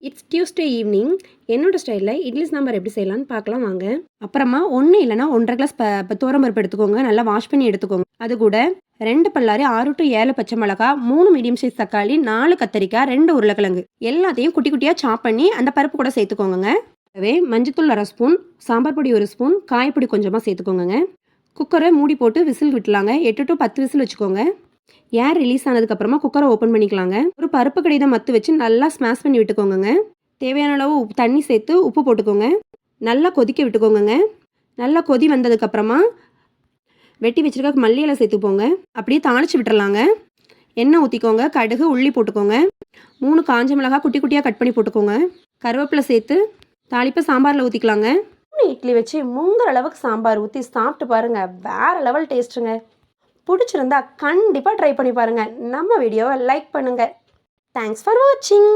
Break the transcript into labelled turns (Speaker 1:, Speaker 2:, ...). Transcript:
Speaker 1: It's Tuesday evening. என்னோட ஸ்டைலில் இட்லி சாம்பார் எப்படி செய்யலான்னு பார்க்கலாம் வாங்க. அப்புறமா ஒன்றும் இல்லைனா 1.5 கிளாஸ் துவரம்பருப்பு எடுத்துக்கோங்க. நல்லா வாஷ் பண்ணி எடுத்துக்கோங்க. அது கூட 2 பல்லாரி 6 to 7 பச்சை மிளகா, 3 மீடியம் சைஸ் தக்காளி, 4 கத்தரிக்காய், 2 உருளைக்கிழங்கு எல்லாத்தையும் குட்டி குட்டியாக சாப் பண்ணி அந்த பருப்பு கூட சேர்த்துக்கோங்க. அதுவே மஞ்சத்தூள் 1/2 ஸ்பூன், சாம்பார் பொடி 1 ஸ்பூன், காயப்பொடி கொஞ்சமாக சேர்த்துக்கோங்க. குக்கரை மூடி போட்டு விசில் விட்டுலாங்க. 8 to 10 விசில் வச்சுக்கோங்க. ஏர் ரிலீஸ் ஆனதுக்கப்புறமா குக்கரை ஓப்பன் பண்ணிக்கலாங்க. ஒரு பருப்பு கடிதை மத்து வச்சு நல்லா ஸ்மாஷ் பண்ணி விட்டுக்கோங்க. தேவையான அளவு தண்ணி சேர்த்து உப்பு போட்டுக்கோங்க. நல்லா கொதிக்க விட்டுக்கோங்க. நல்லா கொதி வந்ததுக்கப்புறமா வெட்டி வச்சுருக்க மல்லி இலை சேர்த்துப்போங்க. அப்படியே தாளித்து விட்டுறலாங்க. எண்ணெய் ஊற்றிக்கோங்க. கடுகு, உள்ளி போட்டுக்கோங்க. 3 காஞ்ச மிளகாய் குட்டி குட்டியாக கட் பண்ணி போட்டுக்கோங்க. கருவேப்பிலை சேர்த்து தாளிப்பை சாம்பாரில் ஊற்றிக்கலாங்க. இட்லி வச்சு முங்குற அளவுக்கு சாம்பார் ஊற்றி சாப்பிட்டு பாருங்கள். வேறு லெவல் டேஸ்ட்டுங்க. பிடிச்சிருந்தா கண்டிப்பாக ட்ரை பண்ணி பாருங்கள். நம்ம வீடியோவை லைக் பண்ணுங்கள். தேங்க்ஸ் ஃபார் வாட்சிங்.